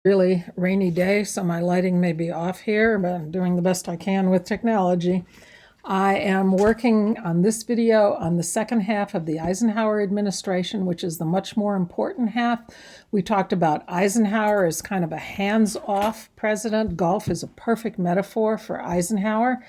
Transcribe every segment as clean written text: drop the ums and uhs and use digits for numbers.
Really rainy day, so my lighting may be off here, but I'm doing the best I can with technology. I am working on this video on the second half of the Eisenhower administration, which is the much more important half. We talked about Eisenhower as kind of a hands-off president. Golf is a perfect metaphor for Eisenhower.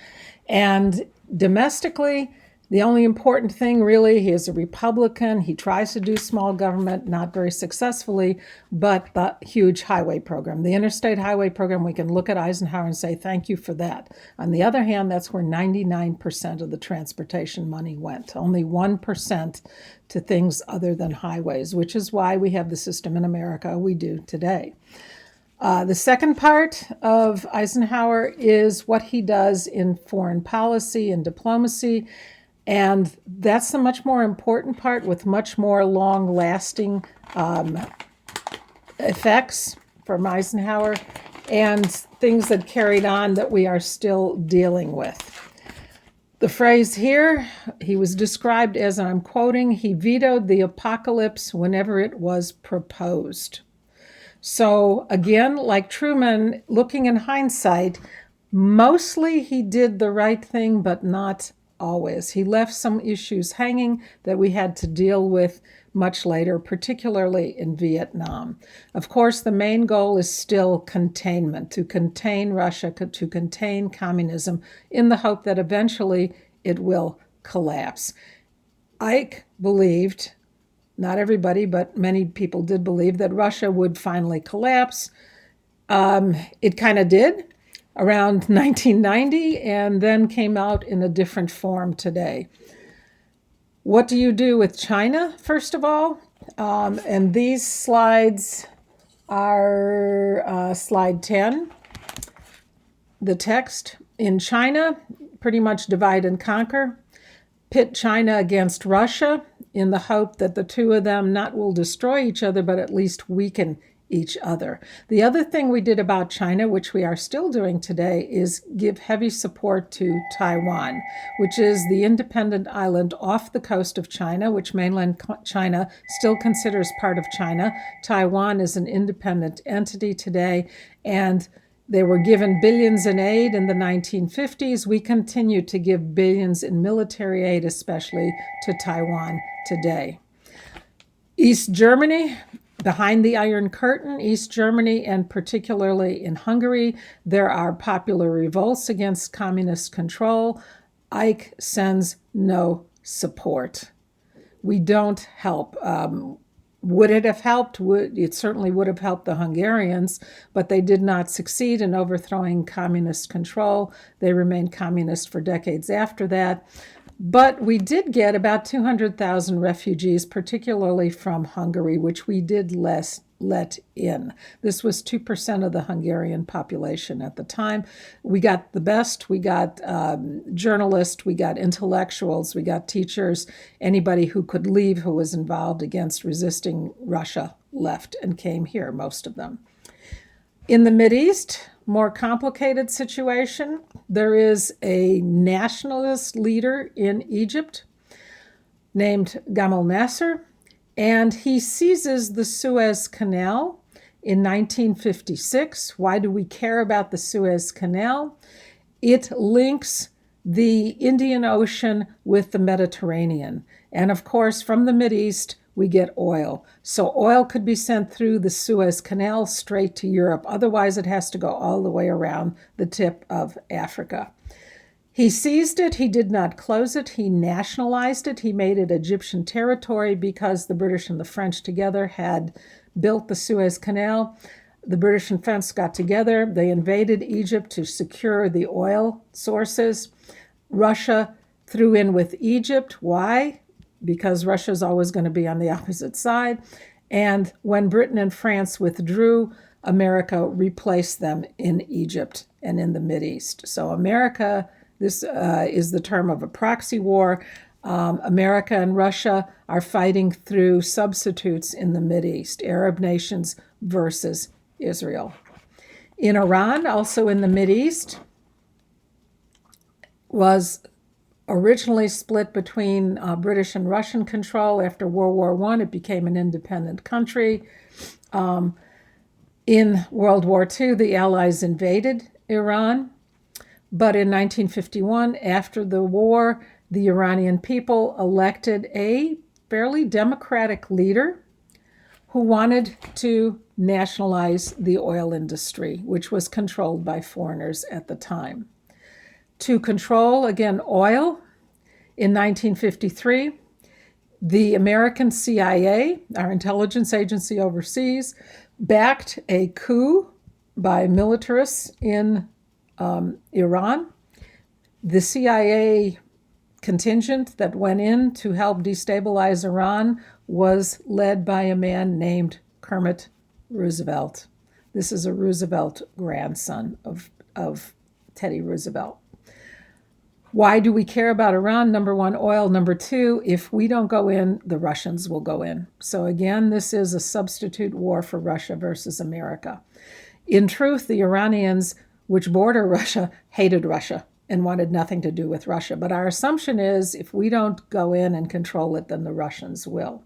And domestically, the only important thing really, he is a Republican. He tries to do small government, not very successfully, but the huge highway program, the interstate highway program, we can look at Eisenhower and say, thank you for that. On the other hand, that's where 99% of the transportation money went, only 1% to things other than highways, which is why we have the system in America we do today. The second part of Eisenhower is what he does in foreign policy and diplomacy. And that's the much more important part with much more long-lasting effects from Eisenhower and things that carried on that we are still dealing with. The phrase here, he was described as, and I'm quoting, he vetoed the apocalypse whenever it was proposed. So again, like Truman, looking in hindsight, mostly he did the right thing, but not always. He left some issues hanging that we had to deal with much later, particularly in Vietnam. Of course, the main goal is still containment, to contain Russia, to contain communism, in the hope that eventually it will collapse. Ike believed, not everybody, but many people did believe, that Russia would finally collapse. It kind of did around 1990, and then came out in a different form today. What do you do with China, first of all? And these slides are slide 10. The text in China, pretty much divide and conquer. Pit China against Russia in the hope that the two of them not will destroy each other, but at least weaken each other. The other thing we did about China, which we are still doing today, is give heavy support to Taiwan, which is the independent island off the coast of China, which mainland China still considers part of China. Taiwan is an independent entity today, and they were given billions in aid in the 1950s. We continue to give billions in military aid, especially to Taiwan today. East Germany, behind the Iron Curtain, East Germany, and particularly in Hungary, there are popular revolts against communist control. Ike sends no support. We don't help. Would it have helped? It certainly would have helped the Hungarians, but they did not succeed in overthrowing communist control. They remained communist for decades after that. But we did get about 200,000 refugees, particularly from Hungary, which we did let in. This was 2% of the Hungarian population at the time. We got the best. We got journalists, we got intellectuals, we got teachers. Anybody who could leave who was involved against resisting Russia left and came here, most of them. In the Mideast, more complicated situation. There is a nationalist leader in Egypt named Gamal Nasser, and he seizes the Suez Canal in 1956. Why do we care about the Suez Canal? It links the Indian Ocean with the Mediterranean. And of course, from the Mideast, we get oil. So oil could be sent through the Suez Canal straight to Europe. Otherwise, it has to go all the way around the tip of Africa. He seized it. He did not close it. He nationalized it. He made it Egyptian territory because the British and the French together had built the Suez Canal. The British and French got together. They invaded Egypt to secure the oil sources. Russia threw in with Egypt. Why? Because Russia is always going to be on the opposite side. And when Britain and France withdrew, America replaced them in Egypt and in the Mideast. So America, this is the term of a proxy war. America and Russia are fighting through substitutes in the Mideast, Arab nations versus Israel. In Iran, also in the Mideast, was originally split between British and Russian control. After World War I, it became an independent country. In World War II, the Allies invaded Iran, but in 1951, after the war, the Iranian people elected a fairly democratic leader who wanted to nationalize the oil industry, which was controlled by foreigners at the time. To control, again, oil, in 1953, the American CIA, our intelligence agency overseas, backed a coup by militarists in Iran. The CIA contingent that went in to help destabilize Iran was led by a man named Kermit Roosevelt. This is a Roosevelt grandson of Teddy Roosevelt. Why do we care about Iran? Number one, oil. Number two, if we don't go in, the Russians will go in. So again, this is a substitute war for Russia versus America. In truth, the Iranians, which border Russia, hated Russia and wanted nothing to do with Russia. But our assumption is if we don't go in and control it, then the Russians will.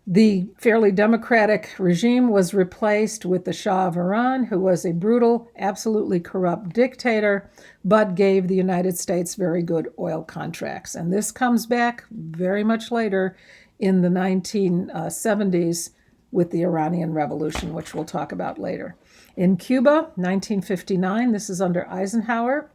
The fairly democratic regime was replaced with the Shah of Iran, who was a brutal, absolutely corrupt dictator, but gave the United States very good oil contracts. And this comes back very much later in the 1970s with the Iranian Revolution, which we'll talk about later. In Cuba, 1959, this is under Eisenhower,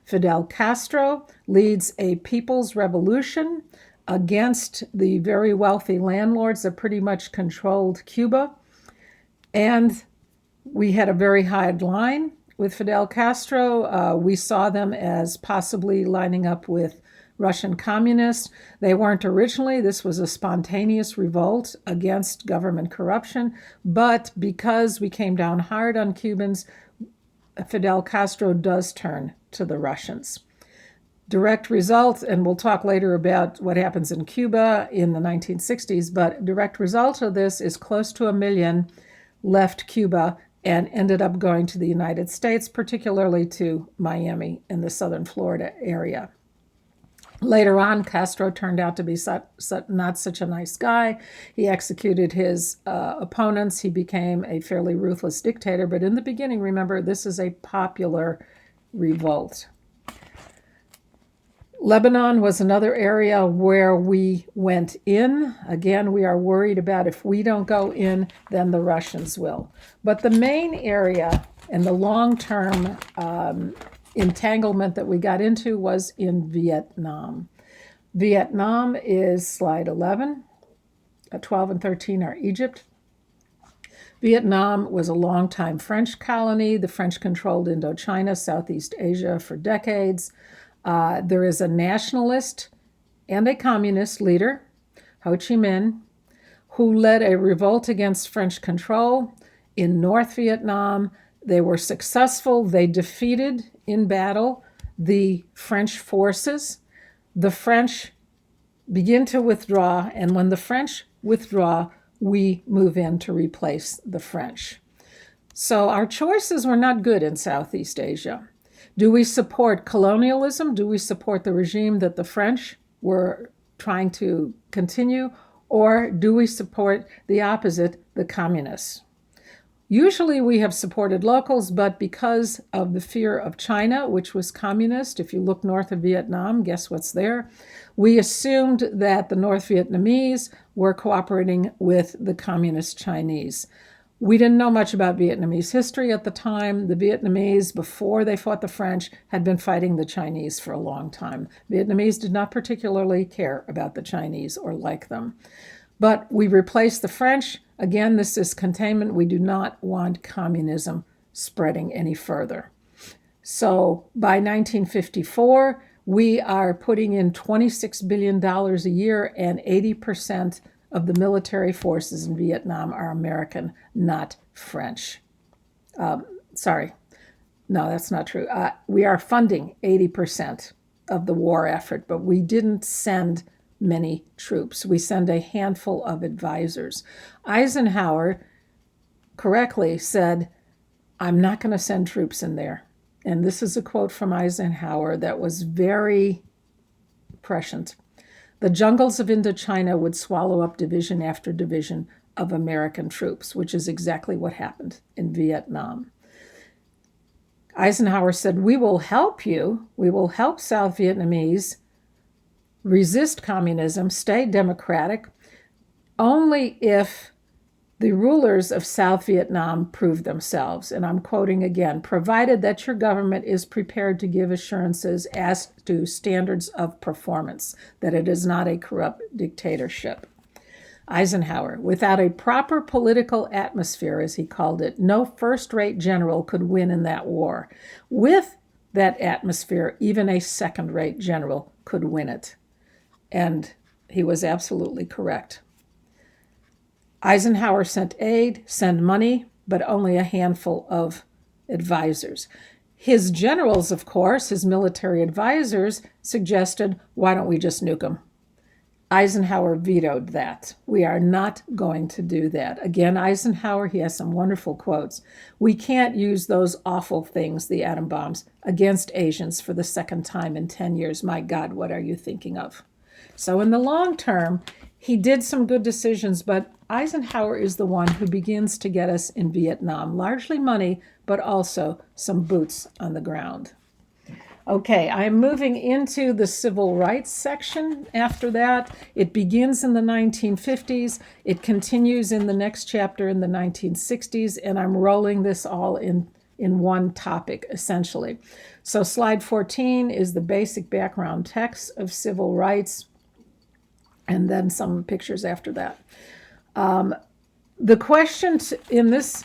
Fidel Castro leads a people's revolution against the very wealthy landlords that pretty much controlled Cuba. And we had a very high line with Fidel Castro. We saw them as possibly lining up with Russian communists. They weren't originally. This was a spontaneous revolt against government corruption. But because we came down hard on Cubans, Fidel Castro does turn to the Russians. Direct result, and we'll talk later about what happens in Cuba in the 1960s, but direct result of this is close to 1 million left Cuba and ended up going to the United States, particularly to Miami in the southern Florida area. Later on, Castro turned out to be not such a nice guy. He executed his opponents. He became a fairly ruthless dictator. But in the beginning, remember, this is a popular revolt. Lebanon was another area where we went in. Again, we are worried about if we don't go in, then the Russians will. But the main area and the long-term entanglement that we got into was in Vietnam. Vietnam is slide 11. 12 and 13 are Egypt. Vietnam was a long-time French colony. The French controlled Indochina, Southeast Asia for decades. There is a nationalist and a communist leader, Ho Chi Minh, who led a revolt against French control in North Vietnam. They were successful. They defeated in battle the French forces. The French begin to withdraw, and when the French withdraw, we move in to replace the French. So our choices were not good in Southeast Asia. Do we support colonialism? Do we support the regime that the French were trying to continue? Or do we support the opposite, the communists? Usually we have supported locals, but because of the fear of China, which was communist, if you look north of Vietnam, guess what's there? We assumed that the North Vietnamese were cooperating with the communist Chinese. We didn't know much about Vietnamese history at the time. The Vietnamese, before they fought the French, had been fighting the Chinese for a long time. Vietnamese did not particularly care about the Chinese or like them. But we replaced the French. Again, this is containment. We do not want communism spreading any further. So by 1954, we are putting in $26 billion a year, and 80% of the military forces in Vietnam are American, not French. Sorry, no, that's not true. We are funding 80% of the war effort, but we didn't send many troops. We send a handful of advisors. Eisenhower correctly said, I'm not going to send troops in there. And this is a quote from Eisenhower that was very prescient. The jungles of Indochina would swallow up division after division of American troops, which is exactly what happened in Vietnam. Eisenhower said, "We will help you. We will help South Vietnamese resist communism, stay democratic, only if the rulers of South Vietnam prove themselves." And I'm quoting again, "provided that your government is prepared to give assurances as to standards of performance, that it is not a corrupt dictatorship." Eisenhower, "Without a proper political atmosphere," as he called it, "no first-rate general could win in that war. With that atmosphere, even a second-rate general could win it." And he was absolutely correct. Eisenhower sent aid, sent money, but only a handful of advisors. His generals, of course, his military advisors, suggested, "Why don't we just nuke them?" Eisenhower vetoed that. "We are not going to do that." Again, Eisenhower, he has some wonderful quotes. "We can't use those awful things, the atom bombs, against Asians for the second time in 10 years. My God, what are you thinking of?" So in the long term, he did some good decisions, but Eisenhower is the one who begins to get us in Vietnam, largely money, but also some boots on the ground. Okay, I'm moving into the civil rights section after that. It begins in the 1950s. It continues in the next chapter in the 1960s, and I'm rolling this all in one topic, essentially. So slide 14 is the basic background text of civil rights, and then some pictures after that. The question in this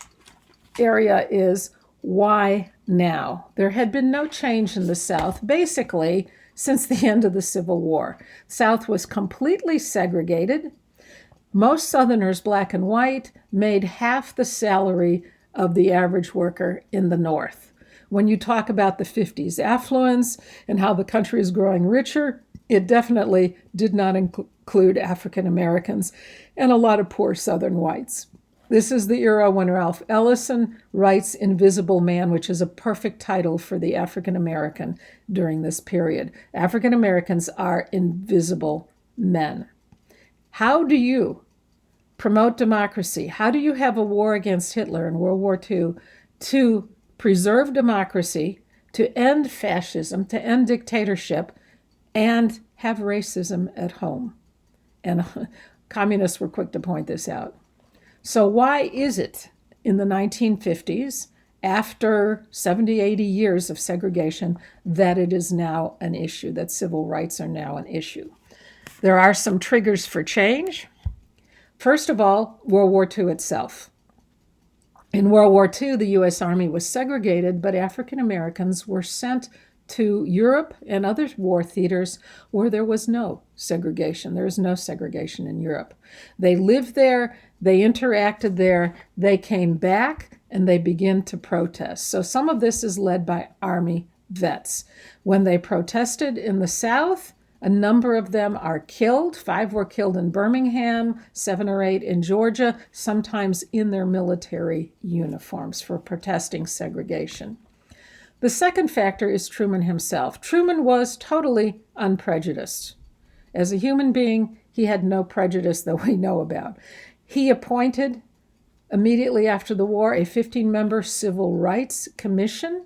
area is, why now? There had been no change in the South, basically, since the end of the Civil War. South was completely segregated. Most Southerners, black and white, made half the salary of the average worker in the North. When you talk about the 50s affluence and how the country is growing richer, it definitely did not include African Americans and a lot of poor Southern whites. This is the era when Ralph Ellison writes Invisible Man, which is a perfect title for the African American during this period. African Americans are invisible men. How do you promote democracy? How do you have a war against Hitler in World War II to preserve democracy, to end fascism, to end dictatorship, and have racism at home? And communists were quick to point this out. So why is it in the 1950s, after 70, 80 years of segregation, that it is now an issue, that civil rights are now an issue? There are some triggers for change. First of all, World War II itself. In World War II, the U.S. Army was segregated, but African Americans were sent to Europe and other war theaters where there was no segregation. There is no segregation in Europe. They lived there, they interacted there, they came back, and they began to protest. So some of this is led by Army vets. When they protested in the South, a number of them are killed. 5 were killed in Birmingham, 7 or 8 in Georgia, sometimes in their military uniforms for protesting segregation. The second factor is Truman himself. Truman was totally unprejudiced. As a human being, he had no prejudice that we know about. He appointed, immediately after the war, a 15-member civil rights commission,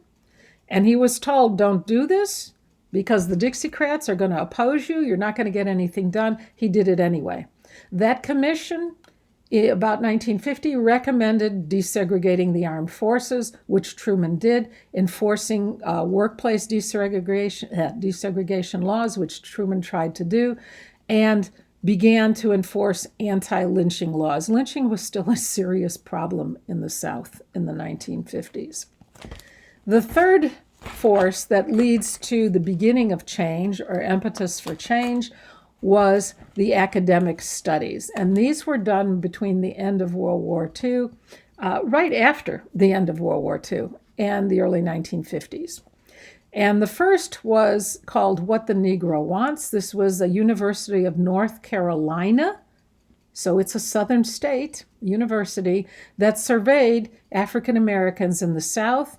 and he was told, don't do this because the Dixiecrats are going to oppose you. You're not going to get anything done. He did it anyway. That commission, about 1950, recommended desegregating the armed forces, which Truman did, enforcing workplace desegregation laws, which Truman tried to do, and began to enforce anti-lynching laws. Lynching was still a serious problem in the South in the 1950s. The third force that leads to the beginning of change, or impetus for change, was the academic studies. And these were done between the end of World War II, right after the end of World War II, and the early 1950s. And the first was called What the Negro Wants. This was a University of North Carolina, so it's a southern state university, that surveyed African Americans in the South.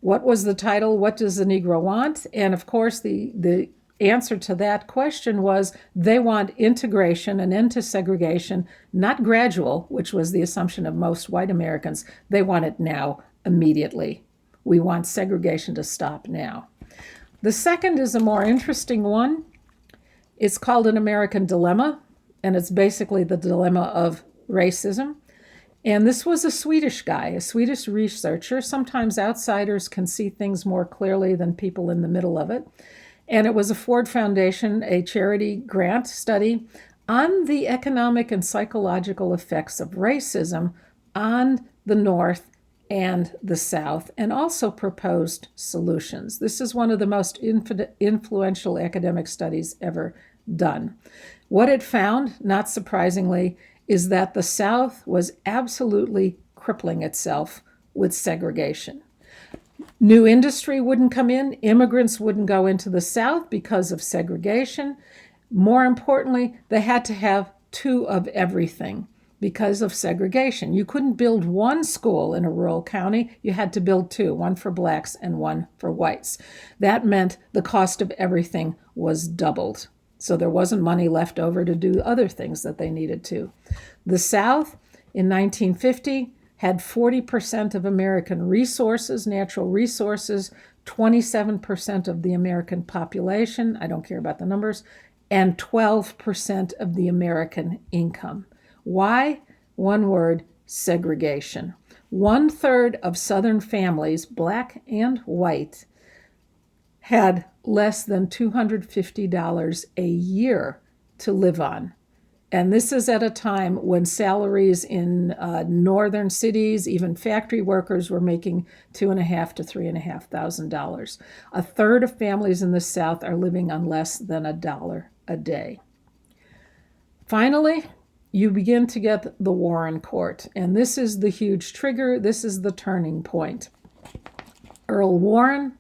What was the title? What does the Negro want? And of course, the answer to that question was they want integration and end to segregation, not gradual, which was the assumption of most white Americans. They want it now, immediately. We want segregation to stop now. The second is a more interesting one. It's called An American Dilemma, and it's basically the dilemma of racism. And this was a Swedish guy, a Swedish researcher. Sometimes outsiders can see things more clearly than people in the middle of it. And it was a Ford Foundation, a charity grant study on the economic and psychological effects of racism on the North and the South, and also proposed solutions. This is one of the most influential academic studies ever done. What it found, not surprisingly, is that the South was absolutely crippling itself with segregation. New industry wouldn't come in, immigrants wouldn't go into the South because of segregation. More importantly, they had to have two of everything because of segregation. You couldn't build one school in a rural county, you had to build two, one for blacks and one for whites. That meant the cost of everything was doubled. So there wasn't money left over to do other things that they needed to. The South in 1950 had 40% of American resources, natural resources, 27% of the American population, I don't care about the numbers, and 12% of the American income. Why? One word, segregation. 1/3 of Southern families, black and white, had less than $250 a year to live on. And this is at a time when salaries in northern cities, even factory workers, were making $2,500 to $3,500. 1/3 of families in the South are living on less than $1 a day. Finally, you begin to get the Warren Court, and this is the huge trigger. This is the turning point. Earl Warren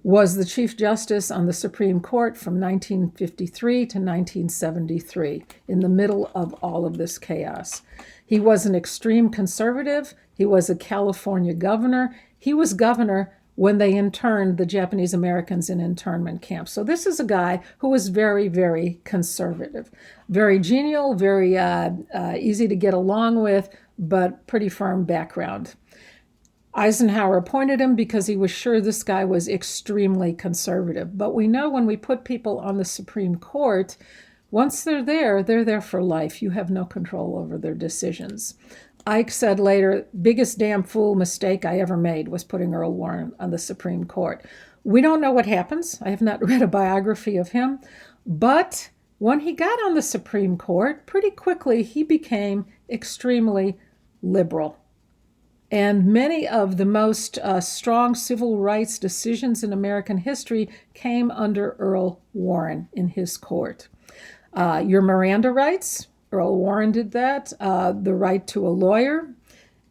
was the Chief Justice on the Supreme Court from 1953 to 1973, in the middle of all of this chaos. He was an extreme conservative. He was a California governor. He was governor when they interned the Japanese Americans in internment camps. So this is a guy who was very, very conservative, very genial, very easy to get along with, but pretty firm background. Eisenhower appointed him because he was sure this guy was extremely conservative. But we know when we put people on the Supreme Court, once they're there for life. You have no control over their decisions. Ike said later, biggest damn fool mistake I ever made was putting Earl Warren on the Supreme Court. We don't know what happens. I have not read a biography of him. But when he got on the Supreme Court, pretty quickly he became extremely liberal. And many of the most strong civil rights decisions in American history came under Earl Warren in his court. Your Miranda rights, Earl Warren did that. The right to a lawyer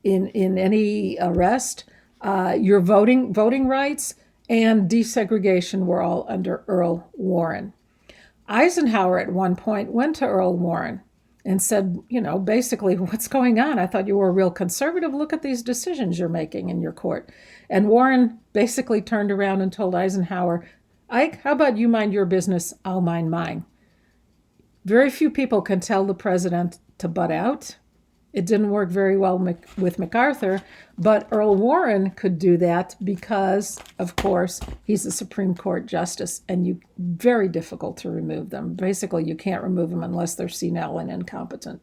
in any arrest, your voting rights, and desegregation were all under Earl Warren. Eisenhower at one point went to Earl Warren and said, basically, what's going on? I thought you were a real conservative. Look at these decisions you're making in your court. And Warren basically turned around and told Eisenhower, Ike, how about you mind your business? I'll mind mine. Very few people can tell the president to butt out. It didn't work very well with MacArthur, but Earl Warren could do that because, of course, he's a Supreme Court justice, and very difficult to remove them. Basically, you can't remove them unless they're senile and incompetent.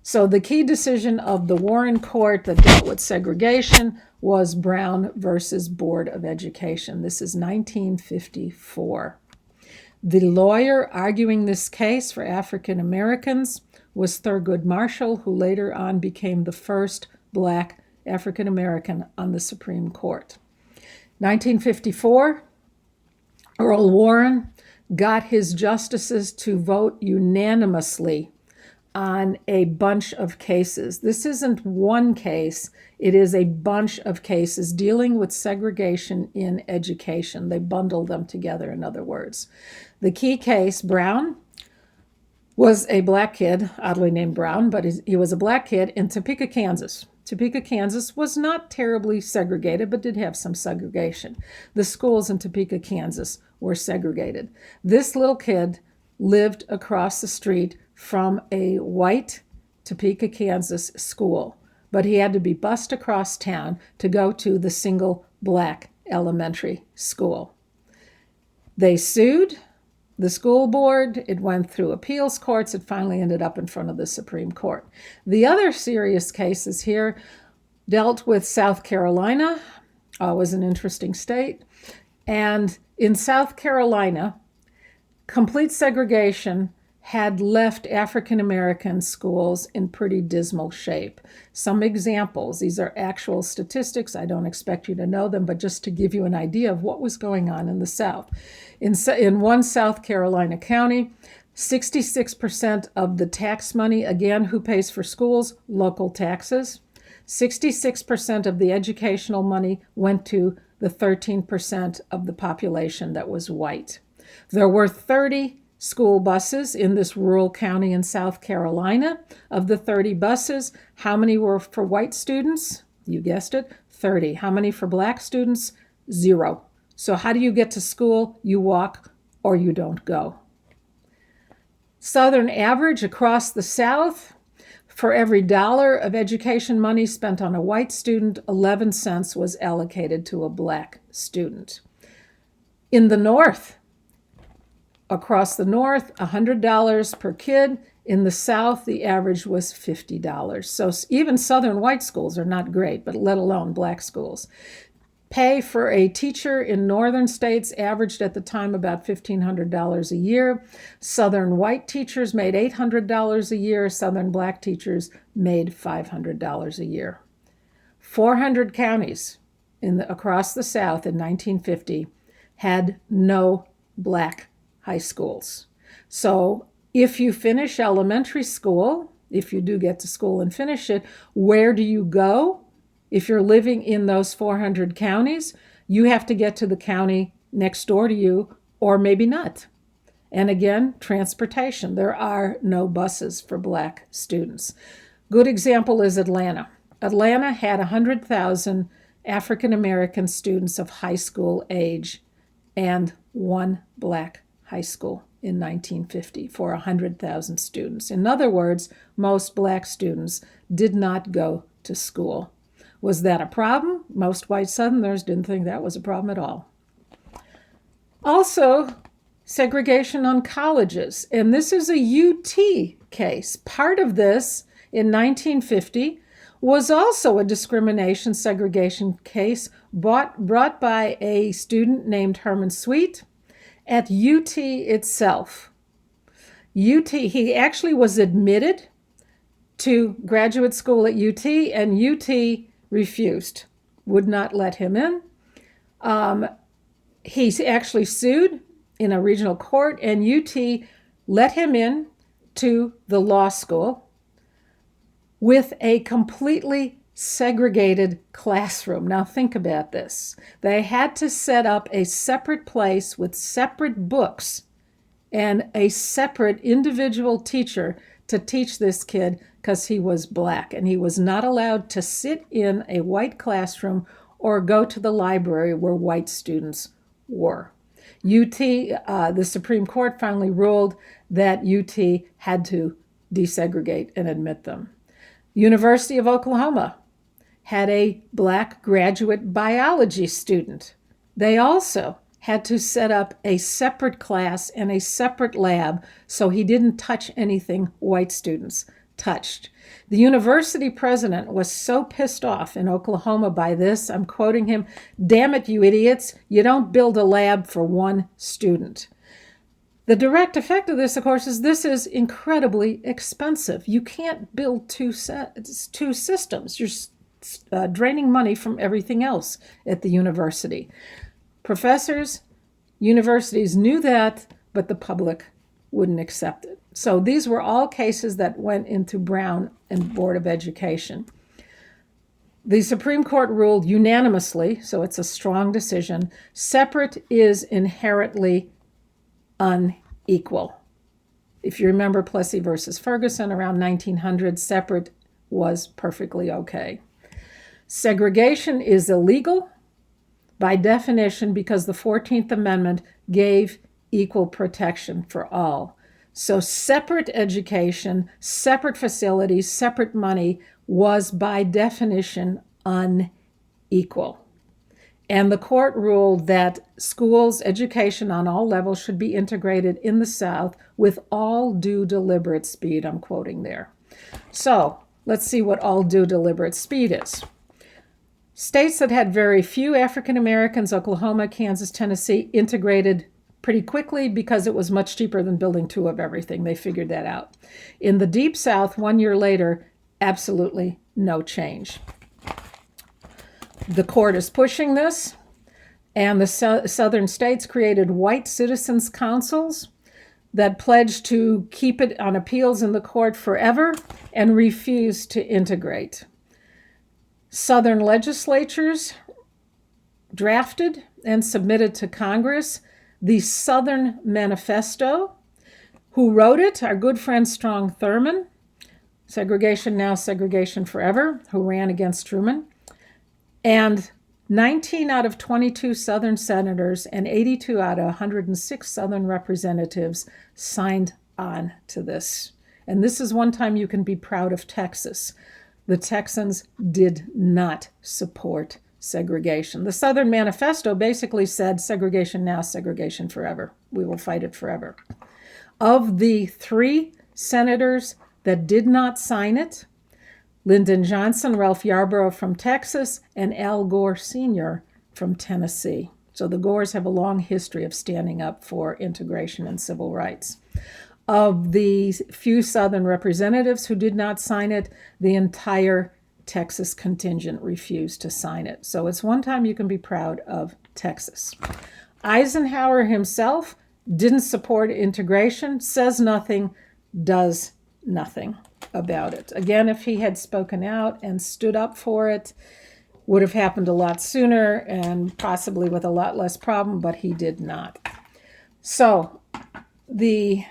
So the key decision of the Warren Court that dealt with segregation was Brown versus Board of Education. This is 1954. The lawyer arguing this case for African Americans was Thurgood Marshall, who later on became the first black African American on the Supreme Court. 1954, Earl Warren got his justices to vote unanimously on a bunch of cases. This isn't one case, it is a bunch of cases dealing with segregation in education. They bundled them together, in other words. The key case, Brown, was a black kid, oddly named Brown, but he was a black kid in Topeka, Kansas. Topeka, Kansas was not terribly segregated, but did have some segregation. The schools in Topeka, Kansas were segregated. This little kid lived across the street from a white Topeka, Kansas school, but he had to be bused across town to go to the single black elementary school. They sued the school board. It went through appeals courts. It finally ended up in front of the Supreme Court. The other serious cases here dealt with South Carolina. Was an interesting state. And in South Carolina, complete segregation had left African American schools in pretty dismal shape. Some examples, these are actual statistics. I don't expect you to know them, but just to give you an idea of what was going on in the South. In one South Carolina county, 66% of the tax money, again, who pays for schools? Local taxes. 66% of the educational money went to the 13% of the population that was white. There were 30 school buses in this rural county in South Carolina. Of the 30 buses, how many were for white students? You guessed it, 30. How many for black students? 0. So how do you get to school? You walk or you don't go. Southern average across the South, for every dollar of education money spent on a white student, 11 cents was allocated to a black student. In the North, across the North, $100 per kid. In the South, the average was $50. So even Southern white schools are not great, but let alone black schools. Pay for a teacher in northern states averaged at the time about $1,500 a year. Southern white teachers made $800 a year. Southern black teachers made $500 a year. 400 counties across the South in 1950 had no black high schools. So if you finish elementary school, if you do get to school and finish it, where do you go? If you're living in those 400 counties, you have to get to the county next door to you, or maybe not. And again, transportation. There are no buses for black students. Good example is Atlanta. Atlanta had 100,000 African American students of high school age and one black high school in 1950 for 100,000 students. In other words, most black students did not go to school. Was that a problem? Most white Southerners didn't think that was a problem at all. Also, segregation on colleges, and this is a UT case. Part of this in 1950 was also a discrimination segregation case brought by a student named Herman Sweet at UT itself. He actually was admitted to graduate school at UT, and UT refused, would not let him in. He actually sued in a regional court, and UT let him in to the law school with a completely segregated classroom. Now think about this. They had to set up a separate place with separate books and a separate individual teacher to teach this kid because he was black, and he was not allowed to sit in a white classroom or go to the library where white students were. The Supreme Court finally ruled that UT had to desegregate and admit them. University of Oklahoma had a black graduate biology student. They also had to set up a separate class and a separate lab so he didn't touch anything white students touched. The university president was so pissed off in Oklahoma by this, I'm quoting him, "Damn it, you idiots, you don't build a lab for one student." The direct effect of this, of course, is this is incredibly expensive. You can't build two systems. You're draining money from everything else at the university. Professors, universities knew that, but the public wouldn't accept it. So these were all cases that went into Brown and Board of Education. The Supreme Court ruled unanimously, so it's a strong decision, separate is inherently unequal. If you remember Plessy versus Ferguson around 1900, separate was perfectly okay. Segregation is illegal by definition because the 14th Amendment gave equal protection for all. So separate education, separate facilities, separate money was by definition unequal. And the court ruled that schools' education on all levels should be integrated in the South with all due deliberate speed. I'm quoting there. So let's see what all due deliberate speed is. States that had very few African Americans, Oklahoma, Kansas, Tennessee, integrated pretty quickly because it was much cheaper than building two of everything. They figured that out. In the Deep South, 1 year later, absolutely no change. The court is pushing this, and the southern states created white citizens' councils that pledged to keep it on appeals in the court forever and refused to integrate. Southern legislatures drafted and submitted to Congress the Southern Manifesto. Who wrote it? Our good friend Strom Thurmond, Segregation Now, Segregation Forever, who ran against Truman. And 19 out of 22 Southern senators and 82 out of 106 Southern representatives signed on to this. And this is one time you can be proud of Texas. The Texans did not support segregation. The Southern Manifesto basically said segregation now, segregation forever. We will fight it forever. Of the 3 senators that did not sign it, Lyndon Johnson, Ralph Yarborough from Texas, and Al Gore Sr. from Tennessee. So the Gores have a long history of standing up for integration and civil rights. Of the few Southern representatives who did not sign it, the entire Texas contingent refused to sign it. So it's one time you can be proud of Texas. Eisenhower himself didn't support integration, says nothing, does nothing about it. Again, if he had spoken out and stood up for it, would have happened a lot sooner and possibly with a lot less problem, but he did not. So the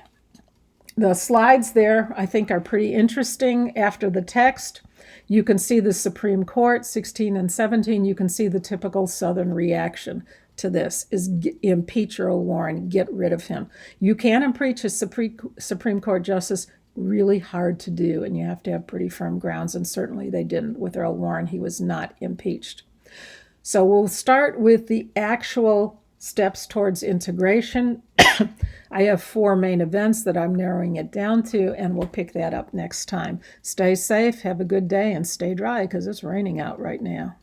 slides there, I think, are pretty interesting. After the text, you can see the Supreme Court, 16 and 17. You can see the typical Southern reaction to this is impeach Earl Warren, get rid of him. You can impeach a Supreme Court justice, really hard to do, and you have to have pretty firm grounds, and certainly they didn't. With Earl Warren, he was not impeached. So we'll start with the actual steps towards integration. I have 4 main events that I'm narrowing it down to, and we'll pick that up next time. Stay safe, have a good day, and stay dry because it's raining out right now.